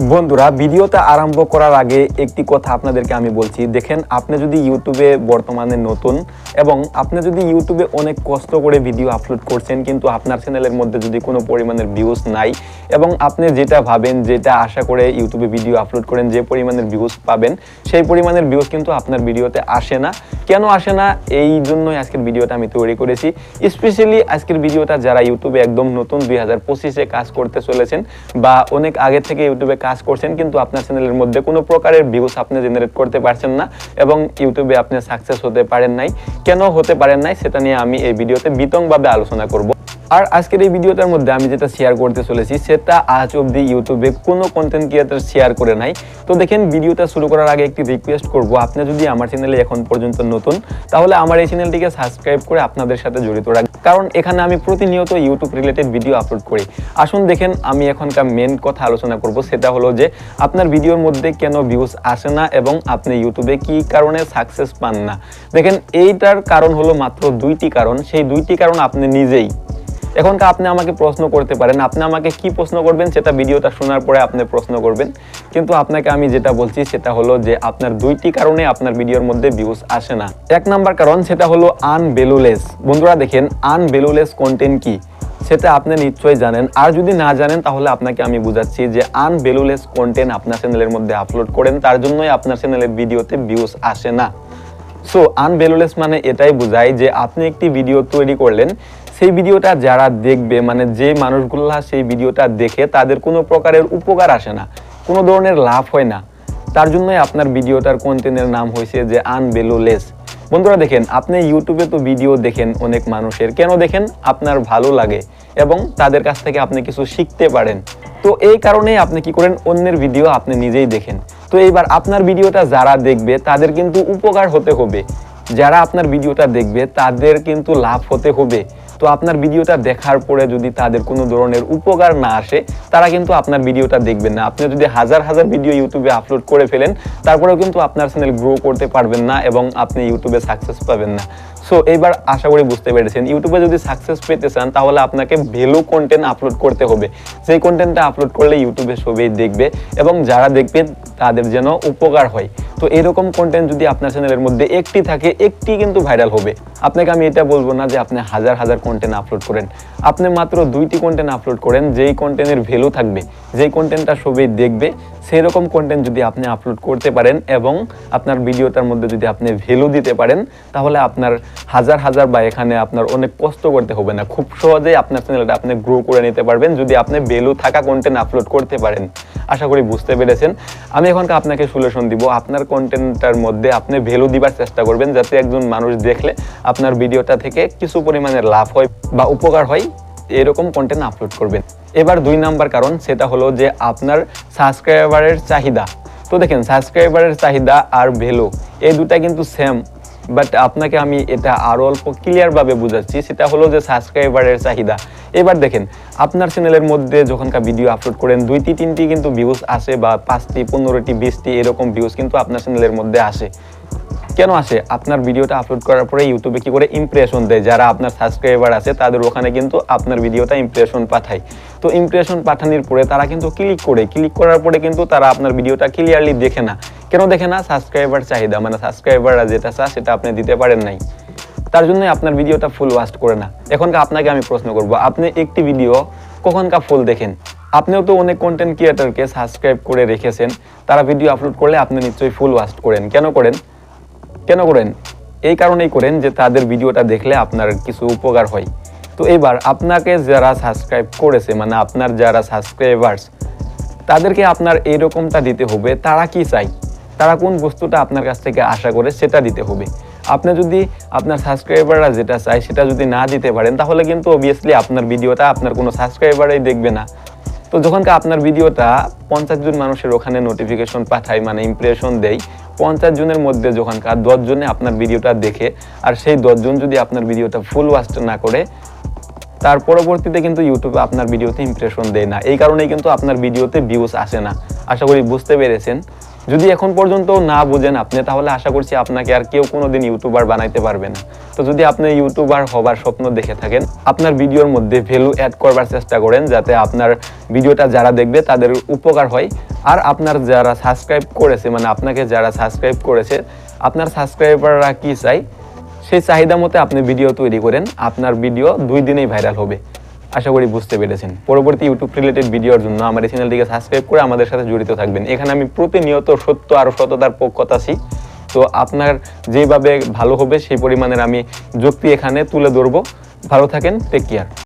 বন্ধুরা ভিডিওটা আরম্ভ করার আগে একটি কথা আপনাদেরকে আমি বলছি। দেখেন, আপনি যদি ইউটিউবে বর্তমানে নতুন এবং আপনি যদি ইউটিউবে অনেক কষ্ট করে ভিডিও আপলোড করছেন, কিন্তু আপনার চ্যানেলের মধ্যে যদি কোনো পরিমাণের ভিউজ নাই এবং আপনি যেটা ভাবেন, যেটা আশা করে ইউটিউবে ভিডিও আপলোড করেন যে পরিমাণের ভিউজ পাবেন, সেই পরিমাণের ভিউজ কিন্তু আপনার ভিডিওতে আসে না। কেন আসে না? এই জন্যই আজকের ভিডিওটা আমি তৈরি করেছি। স্পেশালি আজকের ভিডিওটা যারা ইউটিউবে একদম নতুন 2025-এ কাজ করতে চলেছেন বা অনেক আগে থেকে ইউটিউবে কাজ করছেন, কিন্তু আপনার চ্যানেলের মধ্যে কোনো প্রকারের ভিউজ আপনি জেনারেট করতে পারছেন না এবং ইউটিউবে আপনি সাকসেস হতে পারেন নাই। কেন হতে পারেন নাই সেটা নিয়ে আমি এই ভিডিওতে বিতংভাবে আলোচনা করব। আর আজকের এই ভিডিওটার মধ্যে আমি যেটা শেয়ার করতে চলেছি সেটা আজ অবধি ইউটিউবে কোনো কন্টেন্ট ক্রিয়েটর শেয়ার করে নাই। তো দেখেন, ভিডিওটা শুরু করার আগে একটি রিকোয়েস্ট করব, আপনি যদি আমার চ্যানেলে এখন পর্যন্ত নতুন, তাহলে আমার এই চ্যানেলটিকে সাবস্ক্রাইব করে আপনাদের সাথে জড়িত রাখবেন, কারণ এখানে আমি প্রতিনিয়ত ইউটিউব রিলেটেড ভিডিও আপলোড করি। আসুন দেখেন, আমি এখনকার মেন কথা আলোচনা করব, সেটা হলো যে আপনার ভিডিওর মধ্যে কেন ভিউজ আসে না এবং আপনি ইউটিউবে কি কারণে সাকসেস পান না। দেখেন, এইটার কারণ হলো মাত্র দুইটি কারণ। সেই দুইটি কারণ আপনি নিজেই। এখনকার আপনি আমাকে প্রশ্ন করতে পারেন, আপনি আমাকে কি প্রশ্ন করবেন সেটা ভিডিওটা শোনার পরে আপনি প্রশ্ন করবেন, কিন্তু আপনাকে আমি যেটা বলছি সেটা হলো যে আপনার দুইটি কারণে আপনার ভিডিওর মধ্যে ভিউজ আসে না। এক নাম্বার কারণ সেটা হলো আনভ্যালুলেস। বন্ধুরা দেখেন, আনভ্যালুলেস কন্টেন্ট কি সেটা আপনি নিশ্চয়ই জানেন, আর যদি না জানেন তাহলে আপনাকে আমি বুঝাচ্ছি যে আনভ্যালুলেস কন্টেন্ট আপনার চ্যানেলের মধ্যে আপলোড করেন, তার জন্যই আপনার চ্যানেলের ভিডিওতে ভিউজ আসে না। সো আনভ্যালুলেস মানে এটাই বোঝায় যে আপনি একটি ভিডিও তৈরি করলেন, সেই ভিডিওটা যারা দেখবে, মানে যে মানুষগুলো সেই ভিডিওটা দেখে তাদের কোনো প্রকারের উপকার আসে না, কোনো ধরনের লাভ হয় না, তার জন্যই আপনার ভিডিওটার কন্টেন্টের নাম হয়েছে যে আনভ্যালুলেস। বন্ধুরা দেখেন, আপনি ইউটিউবে তো ভিডিও দেখেন অনেক মানুষের, কেন দেখেন? আপনার ভালো লাগে এবং তাদের কাছ থেকে আপনি কিছু শিখতে পারেন। তো এই কারণেই আপনি কি করেন, অন্যের ভিডিও আপনি নিজেই দেখেন। তো এইবার আপনার ভিডিওটা যারা দেখবে তাদের কিন্তু উপকার হতে হবে, যারা আপনার ভিডিওটা দেখবে তাদের কিন্তু লাভ হতে হবে। তো আপনার ভিডিওটা দেখার পরে যদি তাদের কোনো ধরনের উপকার না আসে, তারা কিন্তু আপনার ভিডিওটা দেখবেন না। আপনি যদি হাজার হাজার ভিডিও ইউটিউবে আপলোড করে ফেলেন, তারপরেও কিন্তু আপনার চ্যানেল গ্রো করতে পারবেন না এবং আপনি ইউটিউবে সাকসেস পাবেন না। সো এইবার আশা করি বুঝতে পেরেছেন, ইউটিউবে যদি সাকসেস পেতে চান তাহলে আপনাকে ভ্যালু কন্টেন্ট আপলোড করতে হবে। সেই কন্টেন্টটা আপলোড করলে ইউটিউবে সবাই দেখবে এবং যারা দেখবে তাদের যেন উপকার হয়। তো এরকম কন্টেন্ট যদি আপনার চ্যানেলের মধ্যে একটি থাকে, একটি কিন্তু ভাইরাল হবে। আপনাকে আমি এটা বলবো না যে আপনি হাজার হাজার কন্টেন্ট আপলোড করেন, আপনি মাত্র দুইটি কন্টেন্ট আপলোড করেন যেই কন্টেন্টের ভ্যালু থাকবে, যেই কন্টেন্টটা সবাই দেখবে, সেই রকম কন্টেন্ট যদি আপনি আপলোড করতে পারেন এবং আপনার ভিডিওটার মধ্যে যদি আপনি ভ্যালু দিতে পারেন, তাহলে আপনার হাজার হাজার বা এখানে আপনার অনেক কষ্ট করতে হবে না, খুব সহজেই আপনার চ্যানেলটা আপনি গ্রো করে নিতে পারবেন যদি আপনি ভ্যালু থাকা কন্টেন্ট আপলোড করতে পারেন। আশা করি বুঝতে পেরেছেন। আমি এখনকার আপনাকে সলিউশন দিব, আপনার কন্টেন্টটার মধ্যে আপনি ভ্যালু দিবার চেষ্টা করবেন, যাতে একজন মানুষ দেখলে আপনার ভিডিওটা থেকে কিছু পরিমাণের লাভ হয় বা উপকার হয়, এরকম কন্টেন্ট আপলোড করবেন। এবার দুই নাম্বার কারণ সেটা হলো যে আপনার সাবস্ক্রাইবারের চাহিদা। তো দেখেন, সাবস্ক্রাইবারের চাহিদা আর ভ্যালু এই দুটা কিন্তু সেম, বাট আপনাকে আমি এটা আরও অল্প ক্লিয়ারভাবে বুঝাচ্ছি। সেটা হলো যে সাবস্ক্রাইবারের চাহিদা। এবার দেখেন, আপনার চ্যানেলের মধ্যে যখনকার ভিডিও আপলোড করেন 2টি 3টি কিন্তু ভিউজ আসে, বা 5টি 15টি 20টি এরকম ভিউজ কিন্তু আপনার চ্যানেলের মধ্যে আসে। কেন আসে? আপনার ভিডিওটা আপলোড করার পরে ইউটিউবে কি করে ইমপ্রেশন দেয়, যারা আপনার সাবস্ক্রাইবার আছে তাদের ওখানে কিন্তু আপনার ভিডিওটা ইমপ্রেশন পাঠায়। তো ইমপ্রেশন পাঠানোর পরে তারা কিন্তু ক্লিক করার পরে কিন্তু তারা আপনার ভিডিওটা ক্লিয়ারলি দেখে না। কেন দেখে না? সাবস্ক্রাইবার চাহিদা, মানে সাবস্ক্রাইবাররা যেটা চায় সেটা আপনি দিতে পারেন নাই, তার জন্যই আপনার ভিডিওটা ফুল ওয়াচ করে না। এখনকার আপনাকে আমি প্রশ্ন করব, আপনি একটি ভিডিও কখনকার ফুল দেখেন? আপনিও তো অনেক কন্টেন্ট ক্রিয়েটরকে সাবস্ক্রাইব করে রেখেছেন, তারা ভিডিও আপলোড করলে আপনি নিশ্চয়ই ফুল ওয়াচ করেন। কেন করেন? এই কারণেই করেন যে তাদের ভিডিওটা দেখলে আপনার কিছু উপকার হয়। তো এবার আপনাকে যারা সাবস্ক্রাইব করেছে, মানে আপনার যারা সাবস্ক্রাইবার্স, তাদেরকে আপনার এইরকমটা দিতে হবে। তারা কি চাই, তারা কোন বস্তুটা আপনার কাছ থেকে আশা করে সেটা দিতে হবে। আপনি যদি আপনার সাবস্ক্রাইবাররা যেটা চায় সেটা যদি না দিতে পারেন, তাহলে কিন্তু অবভিয়াসলি আপনার ভিডিওটা আপনার কোনো সাবস্ক্রাইবারই দেখবে না। তো যখনকার আপনার ভিডিওটা 50 জন মানুষের ওখানে নোটিফিকেশন পাঠায়, মানে ইমপ্রেশন দেয়, 50 জনের মধ্যে যখনকার 10 জনে আপনার ভিডিওটা দেখে, আর সেই 10 জন যদি আপনার ভিডিওটা ফুল ওয়াচ না করে, তার পরবর্তীতে কিন্তু ইউটিউবে আপনার ভিডিওতে ইমপ্রেশন দেয় না। এই কারণেই কিন্তু আপনার ভিডিওতে ভিউজ আসে না। আশা করি বুঝতে পেরেছেন। যদি এখন পর্যন্ত না বুঝেন আপনি, তাহলে আশা করছি আপনাকে আর কেউ কোনোদিন ইউটিউবার বানাইতে পারবে না। তো যদি আপনি ইউটিউবার হবার স্বপ্ন দেখে থাকেন, আপনার ভিডিওর মধ্যে ভ্যালু অ্যাড করবার চেষ্টা করেন, যাতে আপনার ভিডিওটা যারা দেখবে তাদের উপকার হয়। আর আপনার যারা সাবস্ক্রাইব করেছে, মানে আপনাকে যারা সাবস্ক্রাইব করেছে, আপনার সাবস্ক্রাইবাররা কি চাই সেই চাহিদা মতো আপনি ভিডিও তৈরি করেন, আপনার ভিডিও 2 দিনেই ভাইরাল হবে। আশা করি বুঝতে পেরেছেন। পরবর্তী ইউটিউব রিলেটেড ভিডিওর জন্য আমার এই চ্যানেলটিকে সাবস্ক্রাইব করে আমাদের সাথে জড়িত থাকবেন। এখানে আমি প্রতিনিয়ত সত্য আর সততার পক্ষতা আছি। তো আপনার যেভাবে ভালো হবে সেই পরিমাণের আমি যুক্তি এখানে তুলে ধরবো। ভালো থাকেন, টেক কেয়ার।